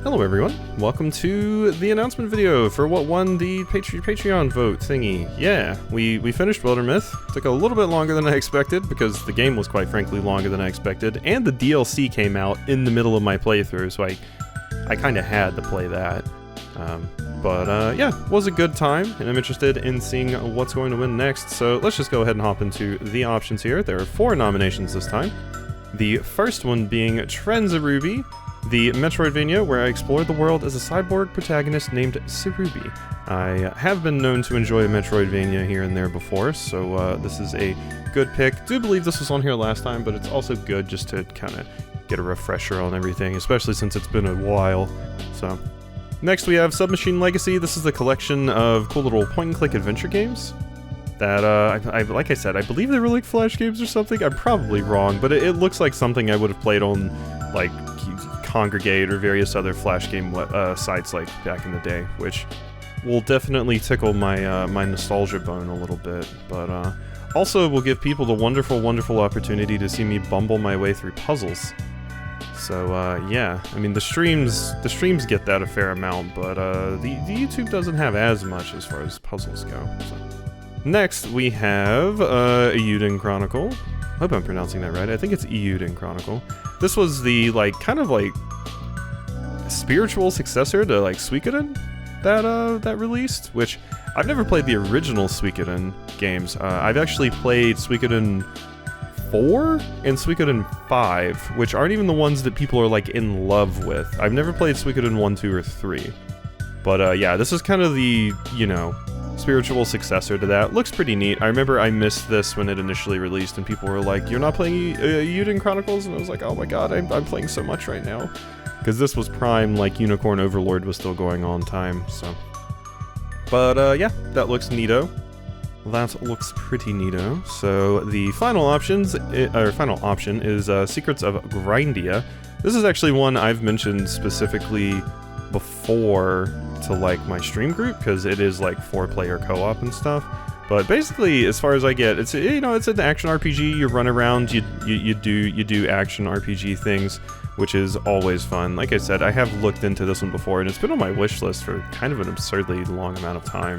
Hello everyone, welcome to the announcement video for what won the Patreon vote thingy. Yeah, we finished Wildermyth. Took a little bit longer than I expected because the game was quite frankly longer than I expected, and the DLC came out in the middle of my playthrough, so I kind of had to play that. Yeah, it was a good time, and I'm interested in seeing what's going to win next, so let's just go ahead and hop into the options here. There are 4 nominations this time. The first one being Transaruby, the Metroidvania where I explored the world as a cyborg protagonist named Sarubi. I have been known to enjoy Metroidvania here and there before, so this is a good pick. Do believe this was on here last time, but it's also good just to kind of get a refresher on everything, especially since it's been a while. So, next we have Submachine Legacy. This is a collection of cool little point-and-click adventure games that, like I said, I believe they were like Flash games or something. I'm probably wrong, but it looks like something I would have played on, like, Congregate or various other Flash game sites like back in the day, which will definitely tickle my my nostalgia bone a little bit, but also will give people the wonderful opportunity to see me bumble my way through puzzles. So yeah, I mean the streams get that a fair amount, but the YouTube doesn't have as much as far as puzzles go. So. Next we have Eiyuden Chronicle. I hope I'm pronouncing that right. I think it's Eiyuden Chronicle. This was the kind of spiritual successor to Suikoden that released, which I've never played the original Suikoden games. I've actually played Suikoden 4 and Suikoden 5, which aren't even the ones that people are in love with. I've never played Suikoden 1, 2, or 3. But yeah, this is kind of the, spiritual successor to that. Looks pretty neat. I remember I missed this when it initially released and people were like, "You're not playing Eiyuden Chronicles?" And I was like, "Oh my god, I'm playing so much right now." Because this was prime, Unicorn Overlord was still going on time, so. But yeah, that looks neato. That looks pretty neato. So the final option is Secrets of Grindia. This is actually one I've mentioned specifically before to my stream group, because it is 4-player co-op and stuff. But basically, as far as I get, it's it's an action RPG. You run around, you do action RPG things, which is always fun. Like I said, I have looked into this one before, and it's been on my wish list for kind of an absurdly long amount of time.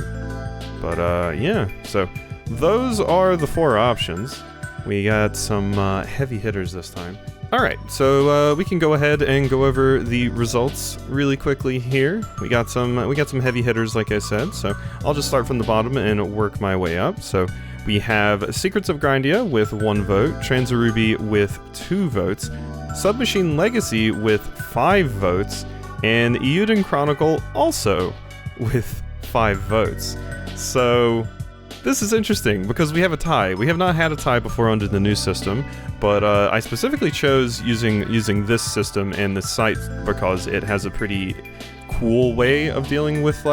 But yeah, so those are the 4 options. We got some heavy hitters this time. Alright, so we can go ahead and go over the results really quickly here. We got some heavy hitters, like I said, so I'll just start from the bottom and work my way up. So we have Secrets of Grindia with 1 vote, Transaruby with 2 votes, Submachine Legacy with 5 votes, and Eiyuden Chronicle also with 5 votes. So this is interesting because we have a tie. We have not had a tie before under the new system, but I specifically chose using this system and this site because it has a pretty cool way of dealing with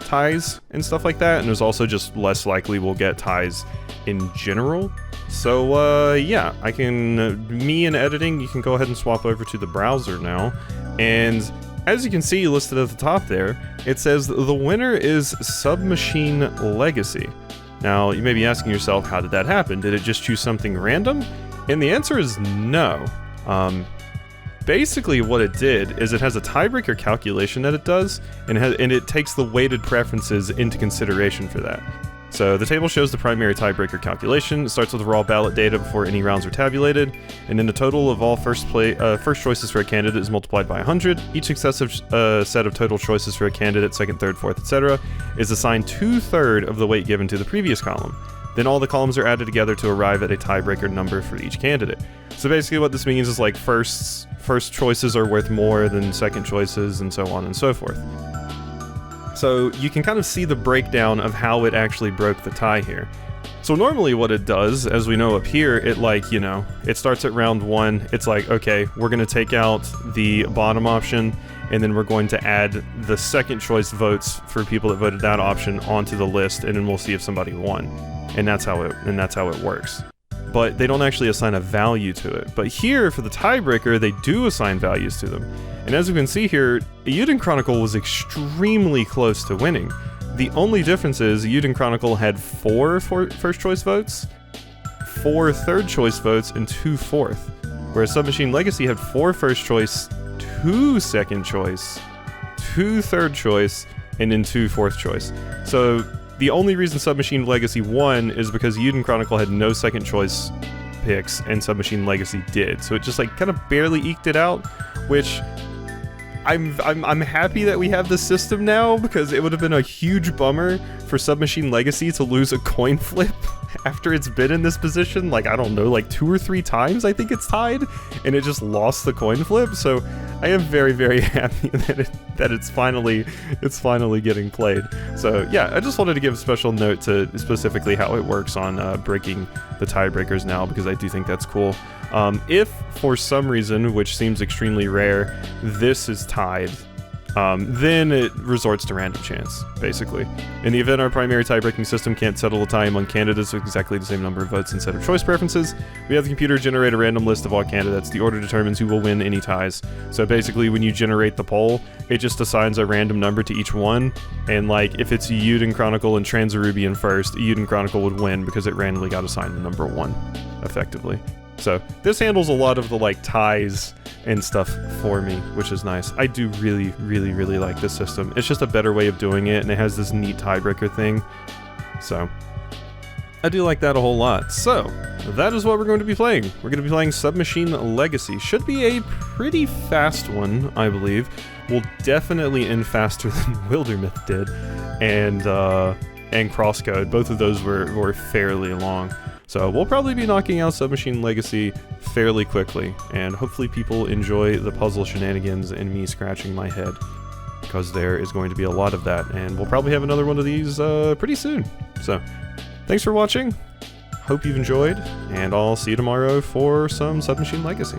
ties and stuff like that, and there's also just less likely we'll get ties in general. So yeah, me in editing, you can go ahead and swap over to the browser now, and as you can see listed at the top there, it says the winner is Submachine Legacy. Now, you may be asking yourself, how did that happen? Did it just choose something random? And the answer is no. Basically what it did is it has a tiebreaker calculation that it does, and it takes the weighted preferences into consideration for that. So the table shows the primary tiebreaker calculation. It starts with raw ballot data before any rounds are tabulated, and then the total of all first choices for a candidate is multiplied by 100. Each successive set of total choices for a candidate, second, third, fourth, etc., is assigned 2/3 of the weight given to the previous column. Then all the columns are added together to arrive at a tiebreaker number for each candidate. So basically what this means is first choices are worth more than second choices, and so on and so forth. So you can kind of see the breakdown of how it actually broke the tie here. So normally what it does, as we know up here, it it starts at round 1, it's okay, we're going to take out the bottom option, and then we're going to add the second choice votes for people that voted that option onto the list, and then we'll see if somebody won. And that's how it works. But they don't actually assign a value to it. But here, for the tiebreaker, they do assign values to them. And as we can see here, Eiyuden Chronicle was extremely close to winning. The only difference is Eiyuden Chronicle had 4 first choice votes, 4 third choice votes, and 2 fourth. Whereas Submachine Legacy had 4 first choice 2 second choice, 2 third choice, and then 2 fourth choice. So the only reason Submachine Legacy won is because Uden Chronicle had no second choice picks and Submachine Legacy did. So it just like kind of barely eked it out, which I'm happy that we have this system now, because it would have been a huge bummer for Submachine Legacy to lose a coin flip after it's been in this position, like, I don't know, like 2 or 3 times I think it's tied, and it just lost the coin flip. So I am very, very happy that it's finally getting played. So yeah, I just wanted to give a special note to specifically how it works on breaking the tiebreakers now, because I do think that's cool. If for some reason, which seems extremely rare, this is tied, then it resorts to random chance, basically. In the event our primary tie-breaking system can't settle a tie among candidates with exactly the same number of votes instead of choice preferences, we have the computer generate a random list of all candidates. The order determines who will win any ties. So basically, when you generate the poll, it just assigns a random number to each one, and like, if it's Uden Chronicle and Transarubian first, Uden Chronicle would win because it randomly got assigned the number 1, effectively. So this handles a lot of the like ties and stuff for me, which is nice. I do really, really, really like this system. It's just a better way of doing it, and it has this neat tiebreaker thing. So I do like that a whole lot. So that is what we're going to be playing. We're going to be playing Submachine Legacy. Should be a pretty fast one, I believe. Will definitely end faster than Wildermyth did, and Crosscode. Both of those were fairly long. So we'll probably be knocking out Submachine Legacy fairly quickly, and hopefully people enjoy the puzzle shenanigans and me scratching my head, because there is going to be a lot of that, and we'll probably have another one of these pretty soon. So thanks for watching, hope you've enjoyed, and I'll see you tomorrow for some Submachine Legacy.